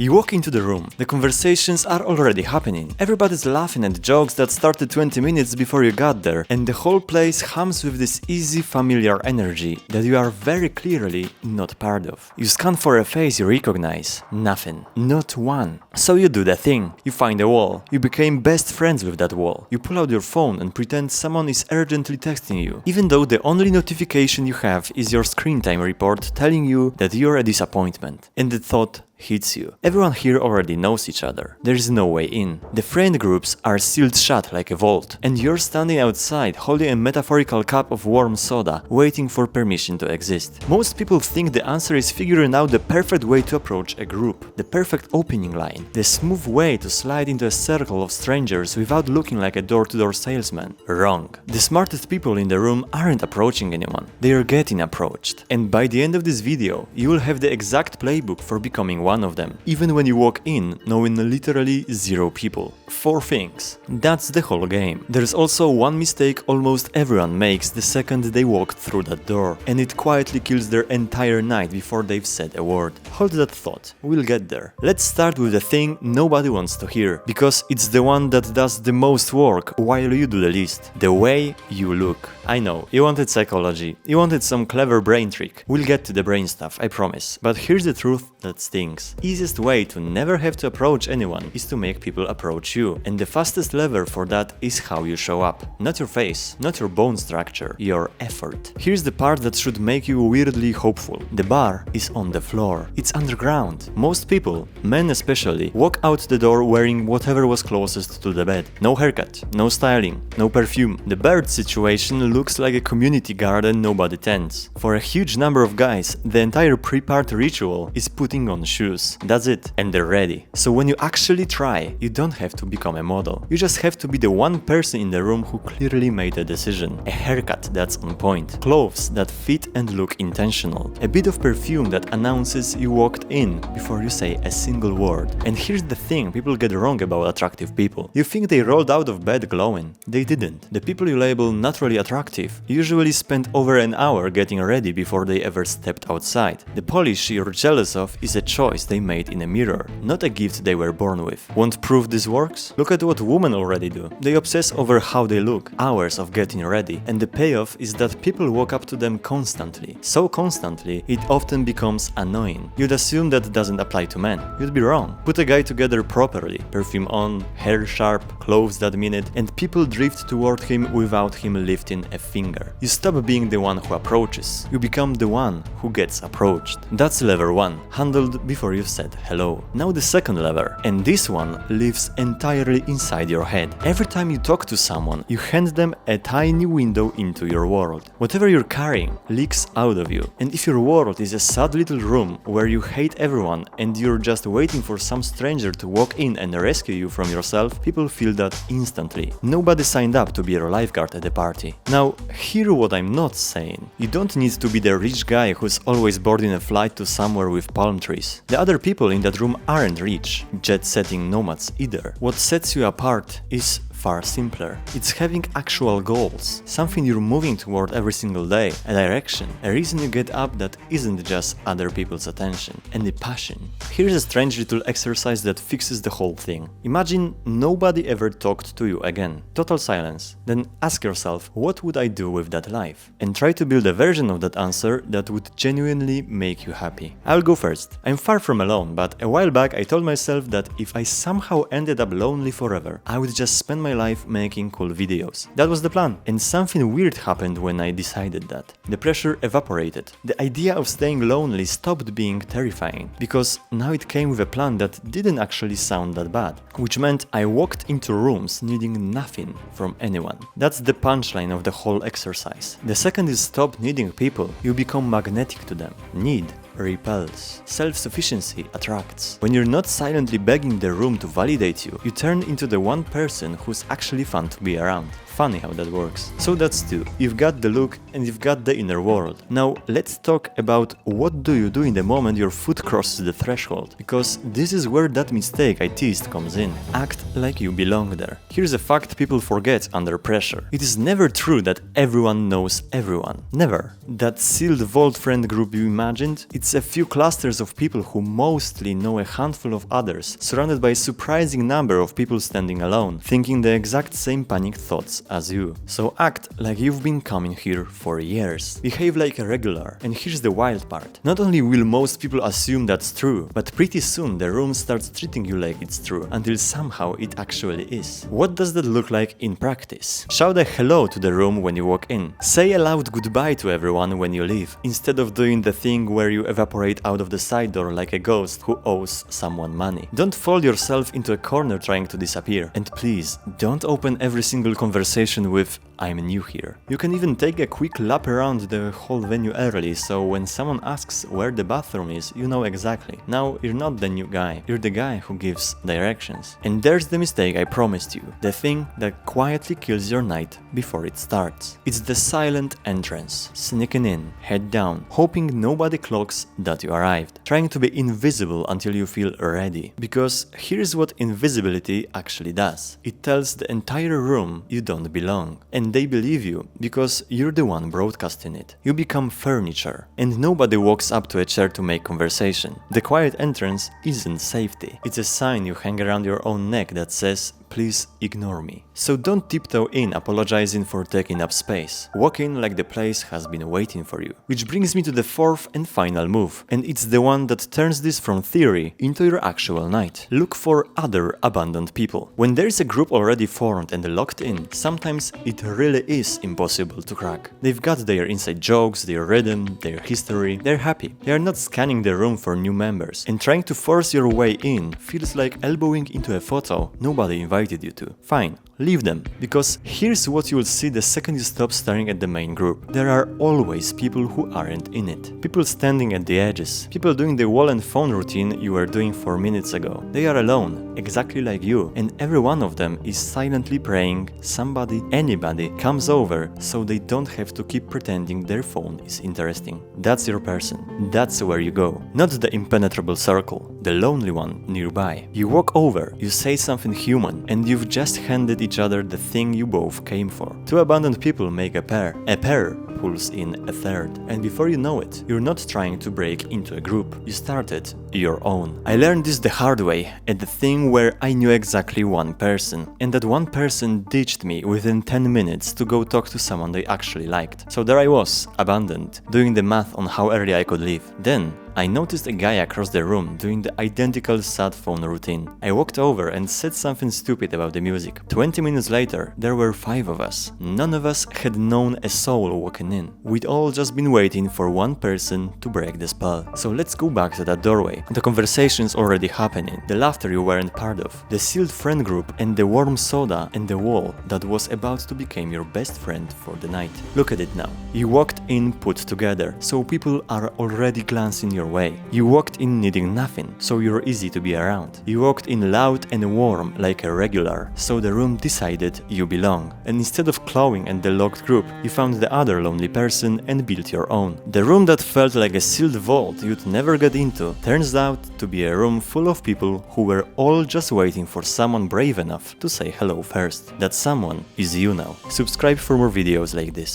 You walk into the room, the conversations are already happening. Everybody's laughing at jokes that started 20 minutes before you got there, and the whole place hums with this easy, familiar energy that you are very clearly not part of. You scan for a face you recognize. Nothing. Not one. So you do the thing. You find a wall. You became best friends with that wall. You pull out your phone and pretend someone is urgently texting you, even though the only notification you have is your screen time report telling you that you're a disappointment. And the thought hits you. Everyone here already knows each other. There is no way in. The friend groups are sealed shut like a vault, and you're standing outside holding a metaphorical cup of warm soda, waiting for permission to exist. Most people think the answer is figuring out the perfect way to approach a group, the perfect opening line, the smooth way to slide into a circle of strangers without looking like a door-to-door salesman. Wrong. The smartest people in the room aren't approaching anyone. They are getting approached. And by the end of this video, you will have the exact playbook for becoming one of them, even when you walk in knowing literally zero people. 4 things. That's the whole game. There's also one mistake almost everyone makes the second they walk through that door, and it quietly kills their entire night before they've said a word. Hold that thought. We'll get there. Let's start with the thing nobody wants to hear, because it's the one that does the most work while you do the least. The way you look. I know, you wanted psychology, you wanted some clever brain trick. We'll get to the brain stuff, I promise. But here's the truth that stings. Easiest way to never have to approach anyone is to make people approach you, and the fastest lever for that is how you show up. Not your face, not your bone structure, your effort. Here's the part that should make you weirdly hopeful. The bar is on the floor. It's underground. Most people, men especially, walk out the door wearing whatever was closest to the bed. No haircut, no styling, no perfume. The bird situation looks like a community garden nobody tends. For a huge number of guys, the entire pre-party ritual is putting on shoes. That's it, and they're ready. So when you actually try, you don't have to become a model. You just have to be the one person in the room who clearly made a decision. A haircut that's on point, clothes that fit and look intentional, a bit of perfume that announces you walked in before you say a single word. And here's the thing people get wrong about attractive people. You think they rolled out of bed glowing. They didn't. The people you label naturally attractive usually spent over an hour getting ready before they ever stepped outside. The polish you're jealous of is a choice they made in a mirror, not a gift they were born with. Want proof this works? Look at what women already do. They obsess over how they look, hours of getting ready, and the payoff is that people walk up to them constantly. So constantly, it often becomes annoying. You'd assume that doesn't apply to men. You'd be wrong. Put a guy together properly, perfume on, hair sharp, clothes that mean it, and people drift toward him without him lifting a finger. You stop being the one who approaches. You become the one who gets approached. That's lever 1, handled before you've said hello. Now the second lever, and this one lives entirely inside your head. Every time you talk to someone, you hand them a tiny window into your world. Whatever you're carrying leaks out of you. And if your world is a sad little room where you hate everyone and you're just waiting for some stranger to walk in and rescue you from yourself, people feel that instantly. Nobody signed up to be your lifeguard at the party. Now, hear what I'm not saying. You don't need to be the rich guy who's always boarding a flight to somewhere with palm trees. The other people in that room aren't rich, jet-setting nomads either. What sets you apart is far simpler. It's having actual goals, something you're moving toward every single day, a direction, a reason you get up that isn't just other people's attention, and a passion. Here's a strange little exercise that fixes the whole thing. Imagine nobody ever talked to you again. Total silence. Then ask yourself, what would I do with that life? And try to build a version of that answer that would genuinely make you happy. I'll go first. I'm far from alone, but a while back I told myself that if I somehow ended up lonely forever, I would just spend my life making cool videos. That was the plan. And something weird happened when I decided that. The pressure evaporated. The idea of staying lonely stopped being terrifying, because now it came with a plan that didn't actually sound that bad. Which meant I walked into rooms needing nothing from anyone. That's the punchline of the whole exercise. The second you stop needing people, you become magnetic to them. Need repels. Self-sufficiency attracts. When you're not silently begging the room to validate you, you turn into the one person who's actually fun to be around. Funny how that works. So that's two. You've got the look and you've got the inner world. Now let's talk about what do you do in the moment your foot crosses the threshold. Because this is where that mistake I teased comes in. Act like you belong there. Here's a fact people forget under pressure. It is never true that everyone knows everyone. Never. That sealed vault friend group you imagined, it's a few clusters of people who mostly know a handful of others, surrounded by a surprising number of people standing alone, thinking the exact same panicked thoughts as you. So act like you've been coming here for years. Behave like a regular. And here's the wild part. Not only will most people assume that's true, but pretty soon the room starts treating you like it's true, until somehow it actually is. What does that look like in practice? Shout a hello to the room when you walk in. Say a loud goodbye to everyone when you leave, instead of doing the thing where you evaporate out of the side door like a ghost who owes someone money. Don't fold yourself into a corner trying to disappear. And please, don't open every single conversation with "I'm new here." You can even take a quick lap around the whole venue early, so when someone asks where the bathroom is, you know exactly. Now, you're not the new guy, you're the guy who gives directions. And there's the mistake I promised you, the thing that quietly kills your night before it starts. It's the silent entrance, sneaking in, head down, hoping nobody clocks that you arrived, trying to be invisible until you feel ready. Because here's what invisibility actually does. It tells the entire room you don't belong. And they believe you because you're the one broadcasting it. You become furniture, and nobody walks up to a chair to make conversation. The quiet entrance isn't safety. It's a sign you hang around your own neck that says, "Please ignore me." So don't tiptoe in apologizing for taking up space. Walk in like the place has been waiting for you. Which brings me to the fourth and final move, and it's the one that turns this from theory into your actual night. Look for other abandoned people. When there is a group already formed and locked in, sometimes it really is impossible to crack. They've got their inside jokes, their rhythm, their history, they're happy. They are not scanning the room for new members, and trying to force your way in feels like elbowing into a photo nobody invited you to. Fine, leave them, because here's what you'll see the second you stop staring at the main group. There are always people who aren't in it. People standing at the edges. People doing the wall and phone routine you were doing 4 minutes ago. They are alone, exactly like you, and every one of them is silently praying somebody, anybody, comes over so they don't have to keep pretending their phone is interesting. That's your person. That's where you go. Not the impenetrable circle, the lonely one nearby. You walk over, you say something human, and you've just handed each other the thing you both came for. Two abandoned people make a pair. A pair pulls in a third. And before you know it, you're not trying to break into a group. You started your own. I learned this the hard way at the thing where I knew exactly one person. And that one person ditched me within 10 minutes to go talk to someone they actually liked. So there I was, abandoned, doing the math on how early I could leave. Then I noticed a guy across the room doing the identical sad phone routine. I walked over and said something stupid about the music. 20 minutes later, there were 5 of us. None of us had known a soul walking in. We'd all just been waiting for one person to break the spell. So let's go back to that doorway. The conversation's already happening. The laughter you weren't part of. The sealed friend group and the warm soda and the wall that was about to become your best friend for the night. Look at it now. You walked in put together, so people are already glancing your way. You walked in needing nothing, so you're easy to be around. You walked in loud and warm like a regular, so the room decided you belong. And instead of clawing at the locked group, you found the other lonely person and built your own. The room that felt like a sealed vault you'd never get into turns out to be a room full of people who were all just waiting for someone brave enough to say hello first. That someone is you now. Subscribe for more videos like this.